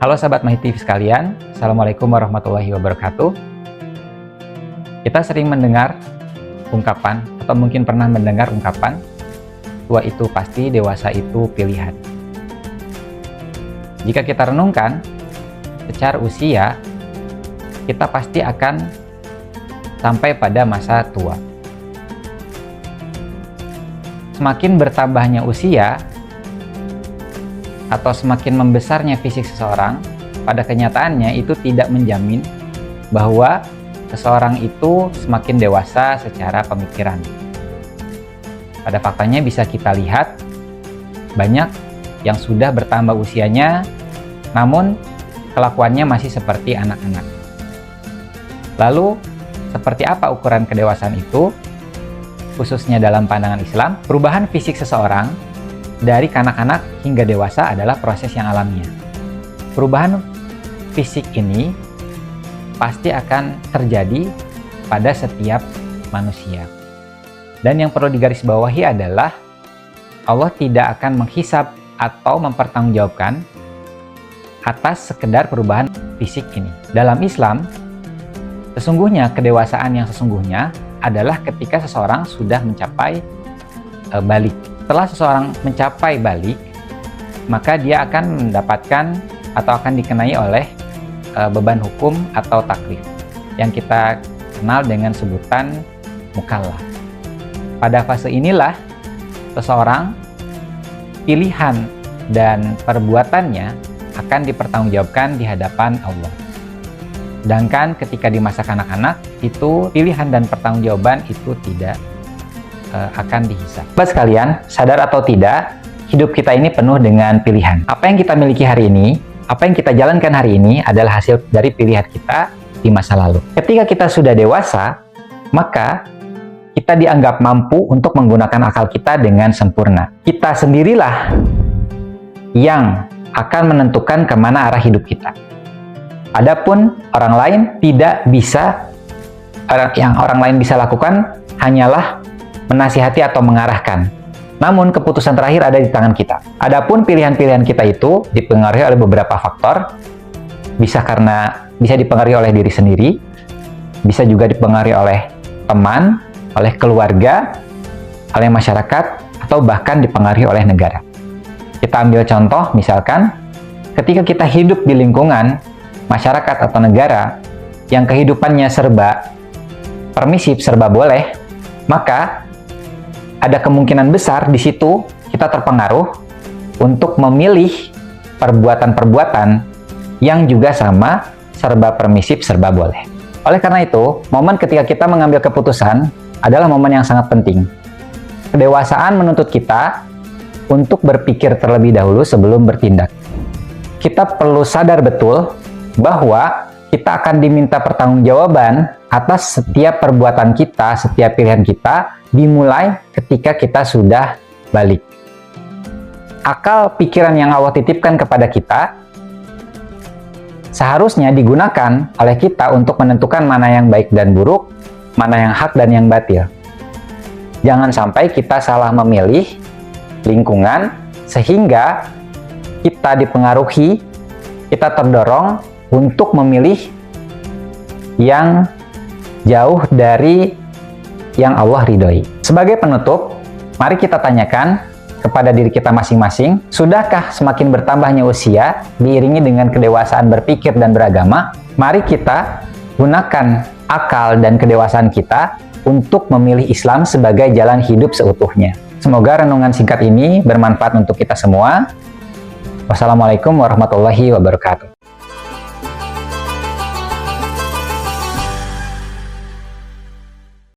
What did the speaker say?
Halo sahabat Mahit TV sekalian, Assalamualaikum warahmatullahi wabarakatuh. Kita sering mendengar ungkapan, atau mungkin pernah mendengar ungkapan, tua itu pasti, dewasa itu pilihan. Jika kita renungkan, secara usia, kita pasti akan sampai pada masa tua. Semakin bertambahnya usia, atau semakin membesarnya fisik seseorang, pada kenyataannya itu tidak menjamin bahwa seseorang itu semakin dewasa secara pemikiran. Pada faktanya bisa kita lihat banyak yang sudah bertambah usianya, namun kelakuannya masih seperti anak-anak. Lalu, seperti apa ukuran kedewasaan itu? Khususnya dalam pandangan Islam, perubahan fisik seseorang dari kanak-kanak hingga dewasa adalah proses yang alamiah. Perubahan fisik ini pasti akan terjadi pada setiap manusia. Dan yang perlu digarisbawahi adalah Allah tidak akan menghisab atau mempertanggungjawabkan atas sekedar perubahan fisik ini. Dalam Islam, sesungguhnya kedewasaan yang sesungguhnya adalah ketika seseorang sudah mencapai balik. Setelah seseorang mencapai balik, maka dia akan mendapatkan atau akan dikenai oleh beban hukum atau taklif yang kita kenal dengan sebutan mukallaf. Pada fase inilah seseorang, pilihan dan perbuatannya akan dipertanggungjawabkan di hadapan Allah. Sedangkan ketika di masa kanak-kanak, itu pilihan dan pertanggungjawaban itu tidak akan dihisab. Sahabat sekalian, sadar atau tidak, hidup kita ini penuh dengan pilihan. Apa yang kita miliki hari ini, apa yang kita jalankan hari ini adalah hasil dari pilihan kita di masa lalu. Ketika kita sudah dewasa, maka kita dianggap mampu untuk menggunakan akal kita dengan sempurna. Kita sendirilah yang akan menentukan kemana arah hidup kita. Adapun orang lain tidak bisa, yang orang lain bisa lakukan hanyalah menasihati atau mengarahkan. Namun keputusan terakhir ada di tangan kita. Adapun pilihan-pilihan kita itu dipengaruhi oleh beberapa faktor. Bisa dipengaruhi oleh diri sendiri, bisa juga dipengaruhi oleh teman, oleh keluarga, oleh masyarakat, atau bahkan dipengaruhi oleh negara. Kita ambil contoh, misalkan ketika kita hidup di lingkungan masyarakat atau negara yang kehidupannya serba permisif, serba boleh, maka ada kemungkinan besar di situ kita terpengaruh untuk memilih perbuatan-perbuatan yang juga sama serba permisif, serba boleh. Oleh karena itu, momen ketika kita mengambil keputusan adalah momen yang sangat penting. Kedewasaan menuntut kita untuk berpikir terlebih dahulu sebelum bertindak. Kita perlu sadar betul bahwa kita akan diminta pertanggungjawaban atas setiap perbuatan kita, setiap pilihan kita, dimulai ketika kita sudah balik. Akal pikiran yang Allah titipkan kepada kita seharusnya digunakan oleh kita untuk menentukan mana yang baik dan buruk, mana yang hak dan yang batil. Jangan sampai kita salah memilih lingkungan sehingga kita dipengaruhi, kita terdorong untuk memilih yang jauh dari yang Allah ridhoi. Sebagai penutup, mari kita tanyakan kepada diri kita masing-masing, sudahkah semakin bertambahnya usia diiringi dengan kedewasaan berpikir dan beragama? Mari kita gunakan akal dan kedewasaan kita untuk memilih Islam sebagai jalan hidup seutuhnya. Semoga renungan singkat ini bermanfaat untuk kita semua. Wassalamualaikum warahmatullahi wabarakatuh.